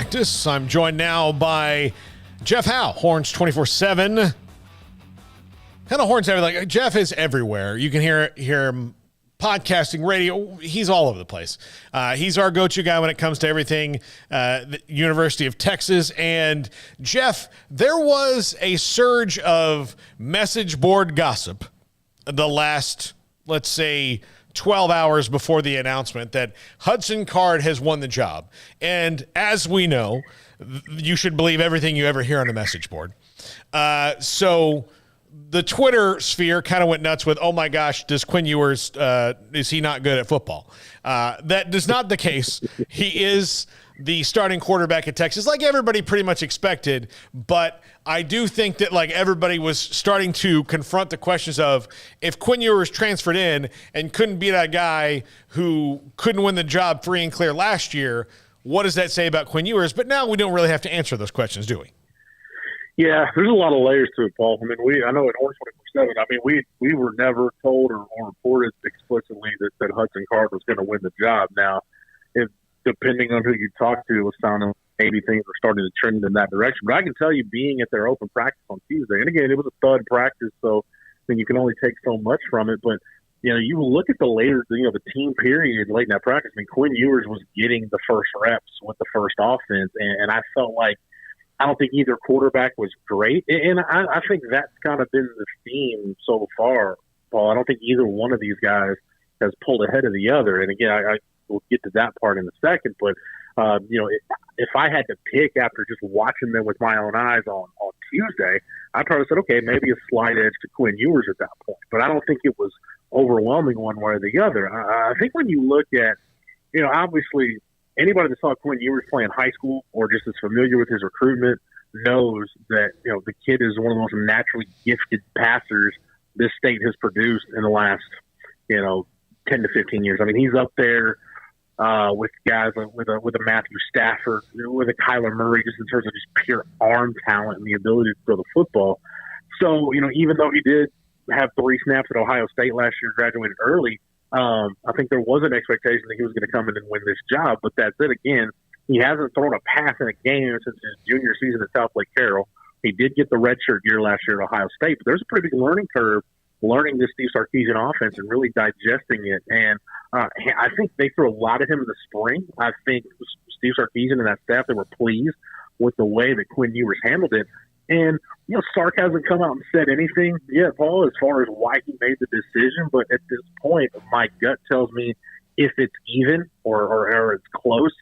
practice. I'm joined now by Jeff Howe, Horns 24/7. Kind of Horns everything. Like, Jeff is everywhere. You can hear him podcasting, radio. He's all over the place. He's our go-to guy when it comes to everything the University of Texas. And Jeff, there was a surge of message board gossip the last, let's say, 12 hours before the announcement that Hudson Card has won the job. And as we know, you should believe everything you ever hear on a message board. So the Twitter sphere kind of went nuts with, oh my gosh, does Quinn Ewers, is he not good at football? That is not the case. He is the starting quarterback at Texas, like everybody pretty much expected. But I do think that like everybody was starting to confront the questions of if Quinn Ewers transferred in and couldn't be that guy who couldn't win the job free and clear last year, what does that say about Quinn Ewers? But now we don't really have to answer those questions, do we? Yeah, there's a lot of layers to it, Paul. I mean, I know at Horns 24/7, I mean, we were never told or reported explicitly that Hudson Card was going to win the job. Now, depending on who you talk to, it was sounding maybe things were starting to trend in that direction. But I can tell you, being at their open practice on Tuesday, and again, it was a thud practice, so I mean, you can only take so much from it. But you look at the later, the team period late in that practice. I mean, Quinn Ewers was getting the first reps with the first offense, and I felt like I don't think either quarterback was great. And I think that's kind of been the theme so far, Paul. I don't think either one of these guys has pulled ahead of the other. And again, I will get to that part in a second. But, if I had to pick after just watching them with my own eyes on Tuesday, I probably said, okay, maybe a slight edge to Quinn Ewers at that point. But I don't think it was overwhelming one way or the other. I think when you look at, obviously – anybody that saw Quinn Ewers play in high school or just is familiar with his recruitment knows that, the kid is one of the most naturally gifted passers this state has produced in the last, 10 to 15 years. I mean, he's up there with guys with a Matthew Stafford, with a Kyler Murray, just in terms of just pure arm talent and the ability to throw the football. So, even though he did have 3 snaps at Ohio State last year, graduated early, I think there was an expectation that he was going to come in and win this job, but that's it. Again, he hasn't thrown a pass in a game since his junior season at South Lake Carroll. He did get the redshirt year last year at Ohio State, but there's a pretty big learning curve learning this Steve Sarkisian offense and really digesting it. And I think they threw a lot at him in the spring. I think Steve Sarkisian and that staff, they were pleased with the way that Quinn Ewers handled it. And, Sark hasn't come out and said anything yet, Paul, as far as why he made the decision. But at this point, my gut tells me if it's even or it's close,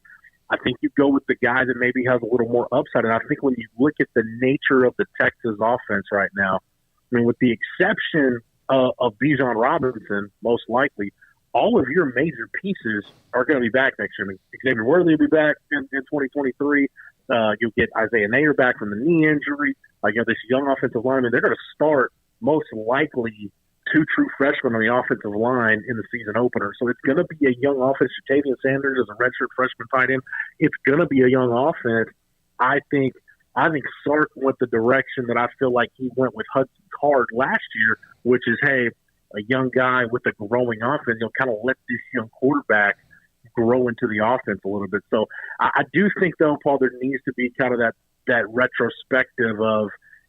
I think you go with the guy that maybe has a little more upside. And I think when you look at the nature of the Texas offense right now, I mean, with the exception of Bijan Robinson, most likely, all of your major pieces are going to be back next year. I mean, Xavier Worthy will be back in 2023. You'll get Isaiah Nader back from the knee injury. This young offensive lineman, they're going to start most likely 2 true freshmen on the offensive line in the season opener. So it's going to be a young offense. Jatavian Sanders is a redshirt freshman tight end. It's going to be a young offense. I think Sark went the direction that I feel like he went with Hudson Card last year, which is, hey, a young guy with a growing offense, kind of let this young quarterback grow into the offense a little bit. So I do think, though, Paul, there needs to be kind of that retrospective of,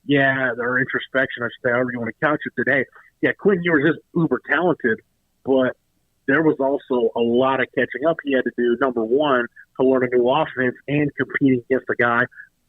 or introspection, I should say, however you want to couch it today. Yeah, Quinn Ewers is uber talented, but there was also a lot of catching up he had to do, number one, to learn a new offense and competing against a guy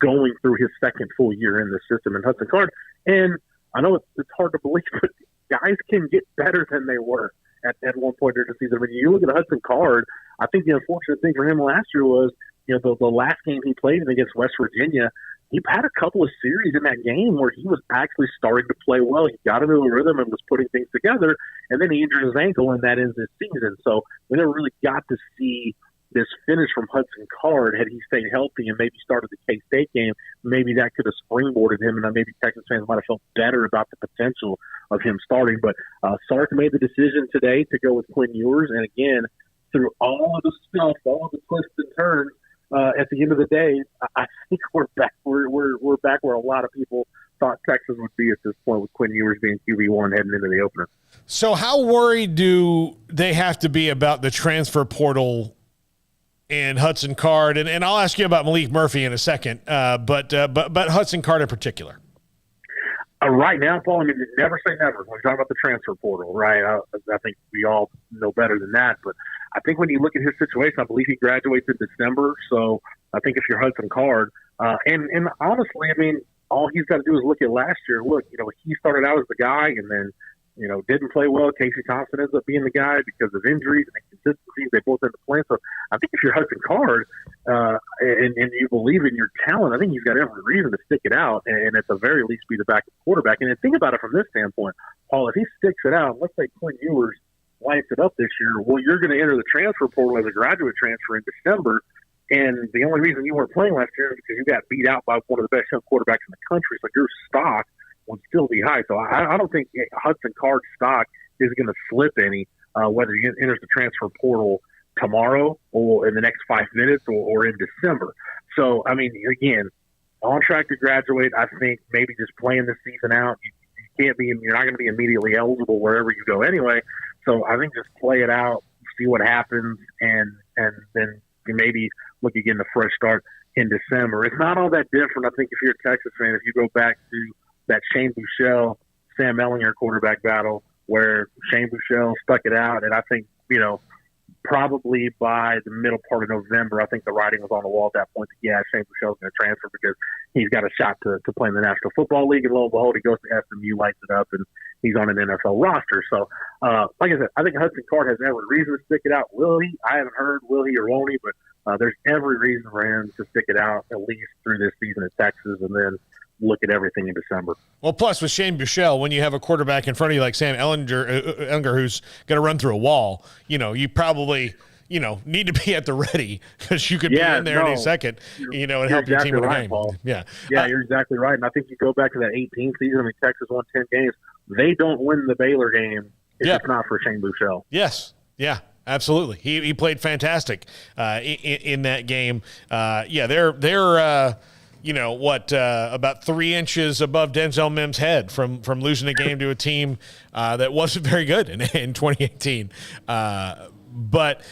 going through his second full year in the system in Hudson Card. And I know it's hard to believe, but guys can get better than they were at one point during the season. When you look at Hudson Card, I think the unfortunate thing for him last year was, the last game he played against West Virginia, he had a couple of series in that game where he was actually starting to play well. He got into a rhythm and was putting things together, and then he injured his ankle, and that ends his season. So we never really got to see this finish from Hudson Card. Had he stayed healthy and maybe started the K-State game, maybe that could have springboarded him, and maybe Texas fans might have felt better about the potential of him starting. But Sark made the decision today to go with Quinn Ewers, and again, through all of the stuff, all of the twists and turns, at the end of the day, I think we're back. We're back where a lot of people thought Texas would be at this point, with Quinn Ewers being QB1 heading into the opener. So how worried do they have to be about the transfer portal and Hudson Card, and I'll ask you about Malik Murphy in a second, but Hudson Card in particular. Right now, Paul, I mean, never say never when you talk about the transfer portal, right? I think we all know better than that. But I think when you look at his situation, I believe he graduates in December. So I think if you're Hudson Card, and honestly, I mean, all he's got to do is look at last year. Look, he started out as the guy and then, didn't play well. Casey Thompson ends up being the guy because of injuries and inconsistencies. They both end up playing. So I think if you're Hudson Card and you believe in your talent, I think he's got every reason to stick it out and at the very least be the backup quarterback. And then think about it from this standpoint, Paul, if he sticks it out, let's say Quinn Ewers lights it up this year, well, you're going to enter the transfer portal as a graduate transfer in December. And the only reason you weren't playing last year is because you got beat out by one of the best young quarterbacks in the country. So your stock would still be high. So I don't think Hudson Card's stock is going to slip any, whether he enters the transfer portal tomorrow or in the next 5 minutes or in December. So, I mean, again, on track to graduate. I think maybe just playing this season out. You're not going to be immediately eligible wherever you go anyway. So I think just play it out, see what happens, and then maybe look again a fresh start in December. It's not all that different. I think if you're a Texas fan, if you go back to that Shane Buechele, Sam Ehlinger quarterback battle where Shane Buechele stuck it out, and I think, probably by the middle part of November, I think the writing was on the wall at that point. Shane Buechele's going to transfer because he's got a shot to play in the National Football League, and lo and behold, he goes to SMU, lights it up, and he's on an NFL roster. So, like I said, I think Hudson Card has every reason to stick it out. Will he? I haven't heard will he or won't he, but there's every reason for him to stick it out at least through this season at Texas and then look at everything in December. Well, plus with Shane Buechele, when you have a quarterback in front of you like Sam Ehlinger who's going to run through a wall, you probably need to be at the ready because you could be in there any second, and help your team win a game. Paul. Yeah, you're exactly right. And I think you go back to that 18 season. I mean, Texas won 10 games. They don't win the Baylor game if it's not for Shane Buechele. Yes. Yeah. Absolutely. He played fantastic in that game. They're about 3 inches above Denzel Mims' head from losing a game to a team that wasn't very good in 2018. But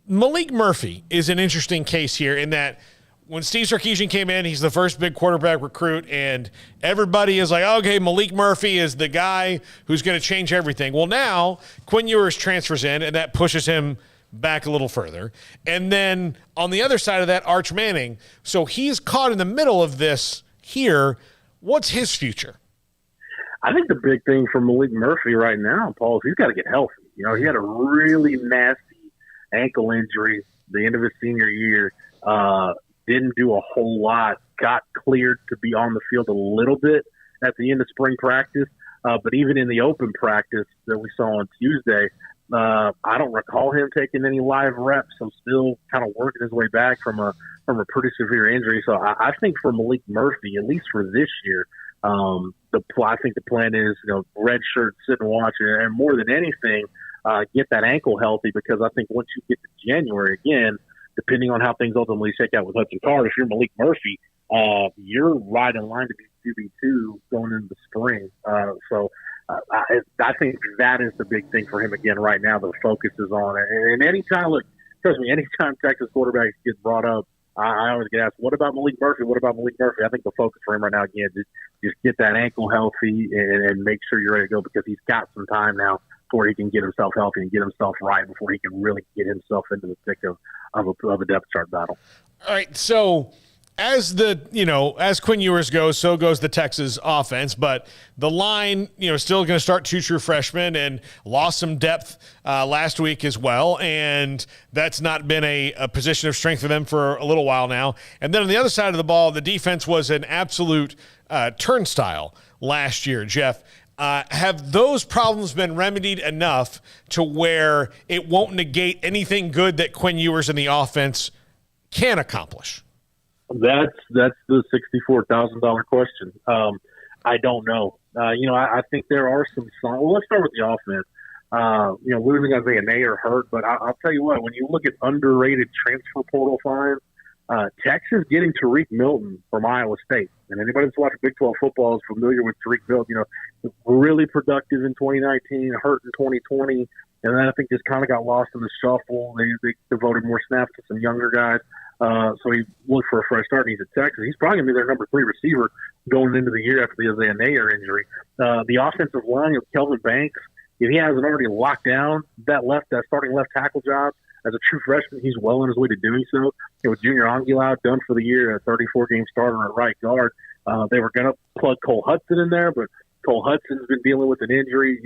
Malik Murphy is an interesting case here in that when Steve Sarkisian came in, he's the first big quarterback recruit, and everybody is like, okay, Malik Murphy is the guy who's going to change everything. Well, now Quinn Ewers transfers in, and that pushes him back a little further. And then on the other side of that, Arch Manning. So he's caught in the middle of this here. What's his future? I think the big thing for Malik Murphy right now, Paul, is he's got to get healthy. He had a really nasty ankle injury the end of his senior year. Didn't do a whole lot. Got cleared to be on the field a little bit at the end of spring practice. But even in the open practice that we saw on Tuesday, I don't recall him taking any live reps, so still kind of working his way back from a pretty severe injury. So I think for Malik Murphy, at least for this year, I think the plan is, red shirt, sit and watch, and more than anything, get that ankle healthy, because I think once you get to January, again, depending on how things ultimately shake out with Hudson Card, if you're Malik Murphy, you're right in line to be QB2 going into the spring. I think that is the big thing for him again right now. The focus is on it. And anytime Texas quarterbacks get brought up, I always get asked, what about Malik Murphy? What about Malik Murphy? I think the focus for him right now, again, just get that ankle healthy and make sure you're ready to go, because he's got some time now before he can get himself healthy and get himself right before he can really get himself into the thick of a depth chart battle. All right, so as Quinn Ewers goes, so goes the Texas offense, but the line, still going to start 2 true freshmen and lost some depth last week as well, and that's not been a position of strength for them for a little while now. And then on the other side of the ball, the defense was an absolute turnstile last year, Jeff. Have those problems been remedied enough to where it won't negate anything good that Quinn Ewers and the offense can accomplish? That's the $64,000 question. I don't know. I think there are some signs. Well, let's start with the offense. Losing Isaiah Nayer hurt, but I'll tell you what, when you look at underrated transfer portal finds, Texas getting Tariq Milton from Iowa State. And anybody that's watched Big 12 football is familiar with Tariq Milton. Really productive in 2019, hurt in 2020. and then I think just kind of got lost in the shuffle. They devoted more snaps to some younger guys. So he looked for a fresh start, and he's at Texas. He's probably going to be their number 3 receiver going into the year after the Isaiah Nayer injury. The offensive line of Kelvin Banks, if he hasn't already locked down that starting left tackle job as a true freshman, he's well on his way to doing so. With Junior Angulau done for the year, a 34-game starter at right guard. They were going to plug Cole Hudson in there, but Cole Hudson's been dealing with an injury.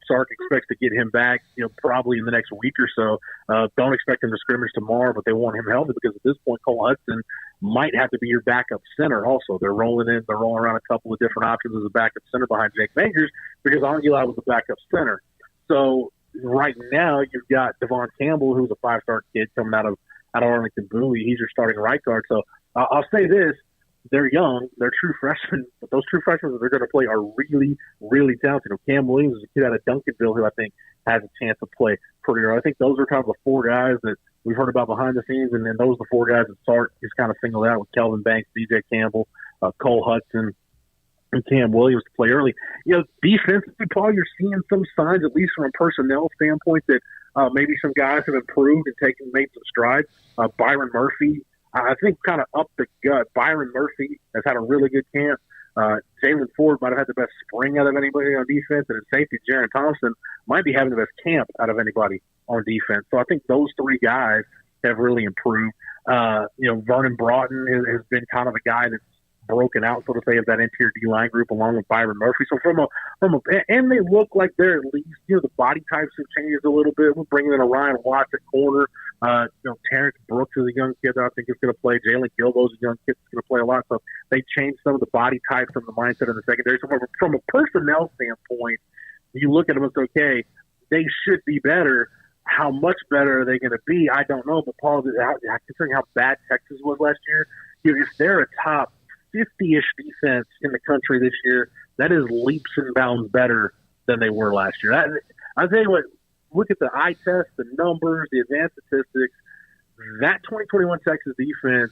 Sark expects to get him back, probably in the next week or so. Don't expect him to scrimmage tomorrow, but they want him healthy because at this point, Cole Hudson might have to be your backup center also. They're rolling around a couple of different options as a backup center behind Jake Majors because Angulau was the backup center. So right now you've got Devon Campbell, who's a 5-star kid coming out of Arlington Bowie. He's your starting right guard. So I'll say this. They're young. They're true freshmen, but those true freshmen that they're going to play are really, really talented. Cam Williams is a kid out of Duncanville who I think has a chance to play pretty early. I think those are kind of the 4 guys that we've heard about behind the scenes, and then those are the 4 guys that Sark is kind of singled out with Kelvin Banks, DJ Campbell, Cole Hudson, and Cam Williams to play early. Defensively, Paul, you're seeing some signs, at least from a personnel standpoint, that maybe some guys have improved and made some strides. Byron Murphy, I think kind of up the gut. Byron Murphy has had a really good camp. Jalen Ford might have had the best spring out of anybody on defense, and at safety, Jaron Thompson might be having the best camp out of anybody on defense. So I think those 3 guys have really improved. Vernon Broughton has been kind of a guy that's broken out, so to say, of that interior D-line group along with Byron Murphy. So and they look like they're at least, the body types have changed a little bit. We're bringing in a Ryan Watts at corner. Terrence Brooks is a young kid that I think is going to play. Jalen Gilbo's a young kid that's going to play a lot. So they changed some of the body types from the mindset in the secondary. So from a personnel standpoint, you look at them and say, okay, they should be better. How much better are they going to be? I don't know. But Paul, considering how bad Texas was last year, if they're a top 50-ish defense in the country this year, that is leaps and bounds better than they were last year. I'll tell you what, look at the eye test, the numbers, the advanced statistics. That 2021 Texas defense,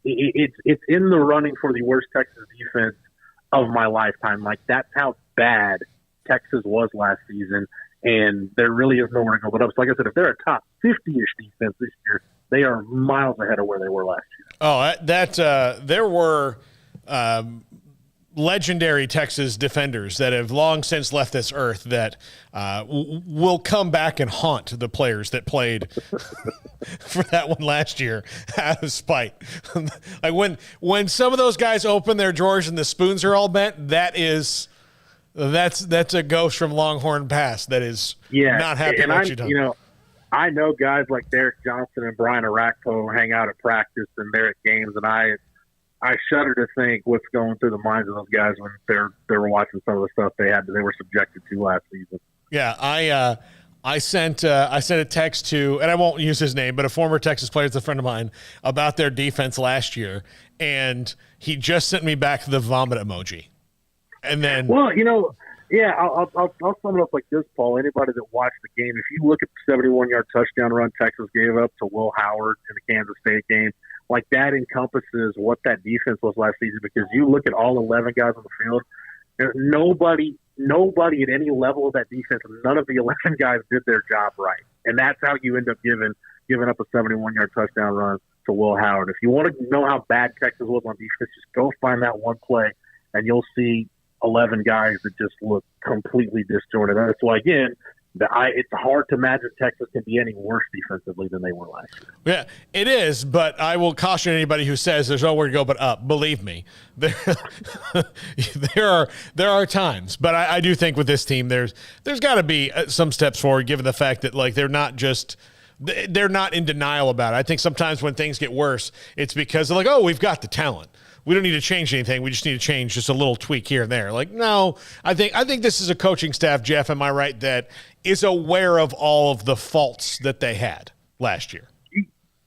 it's in the running for the worst Texas defense of my lifetime. Like, that's how bad Texas was last season, and there really is nowhere to go but up. So like I said, if they're a top 50-ish defense this year, they are miles ahead of where they were last year. Oh, there were legendary Texas defenders that have long since left this earth that will come back and haunt the players that played for that one last year out of spite. Like when some of those guys open their drawers and the spoons are all bent, that's a ghost from Longhorn Pass that is not happy with what you've done. I know guys like Derek Johnson and Brian Arakpo hang out at practice and they're at games, and I shudder to think what's going through the minds of those guys when they were watching some of the stuff they were subjected to last season. Yeah, I sent a text to, and I won't use his name, but a former Texas player, that's a friend of mine, about their defense last year, and he just sent me back the vomit emoji. And then, well, yeah, I'll sum it up like this, Paul. Anybody that watched the game, if you look at the 71-yard touchdown run Texas gave up to Will Howard in the Kansas State game, like that encompasses what that defense was last season, because you look at all 11 guys on the field, nobody at any level of that defense, none of the 11 guys did their job right. And that's how you end up giving up a 71-yard touchdown run to Will Howard. If you want to know how bad Texas was on defense, just go find that one play, and you'll see 11 guys that just look completely disjointed. And that's why, again, it's hard to imagine Texas can be any worse defensively than they were last year. Yeah, it is, but I will caution anybody who says there's nowhere to go but up. Believe me, there are times, but I do think with this team, there's got to be some steps forward, given the fact that they're not in denial about it. I think sometimes when things get worse, it's because they're like, oh, we've got the talent. We don't need to change anything. We just need to change just a little tweak here and there. Like, no, I think this is a coaching staff, Jeff, am I right, that is aware of all of the faults that they had last year?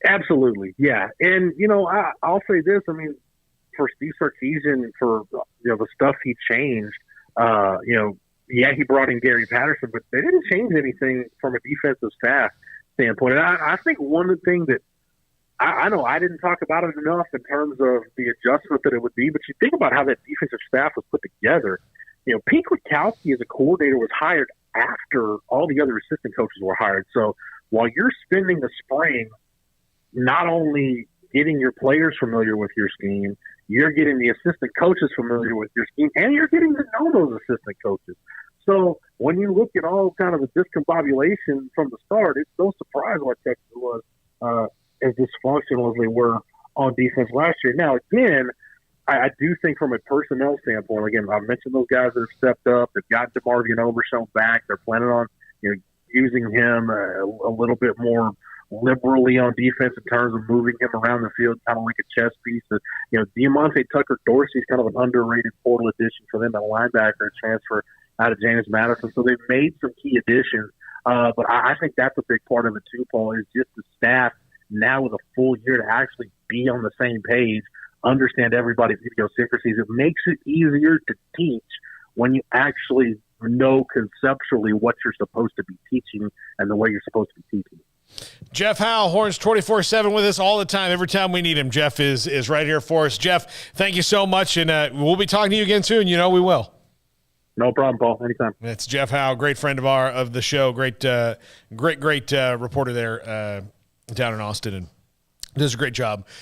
Absolutely, yeah. And, I'll say this. I mean, for Steve Sarkisian, for, the stuff he changed, he brought in Gary Patterson, but they didn't change anything from a defensive staff standpoint. And I think one of the things that I know I didn't talk about it enough in terms of the adjustment that it would be, but you think about how that defensive staff was put together. Pete Kwiatkowski as a coordinator was hired after all the other assistant coaches were hired. So while you're spending the spring not only getting your players familiar with your scheme, you're getting the assistant coaches familiar with your scheme, and you're getting to know those assistant coaches. So when you look at all kind of the discombobulation from the start, it's no surprise why Texas was as dysfunctional as they were on defense last year. Now, again, I do think from a personnel standpoint, again, I've mentioned those guys that have stepped up. They've got DeMarvion Overshown back. They're planning on using him a little bit more liberally on defense in terms of moving him around the field, kind of like a chess piece. Diamante Tucker-Dorsey's kind of an underrated portal addition for them, a linebacker transfer out of James Madison. So they've made some key additions. But I think that's a big part of it too, Paul, is just the staff now with a full year to actually be on the same page, understand everybody's idiosyncrasies. It makes it easier to teach when you actually know conceptually what you're supposed to be teaching and the way you're supposed to be teaching. Jeff Howe, Horns 24/7 with us all the time. Every time we need him, Jeff is right here for us. Jeff, thank you so much, and we'll be talking to you again soon. We will. No problem, Paul. Anytime. That's Jeff Howe, great friend of the show, great reporter there down in Austin, and does a great job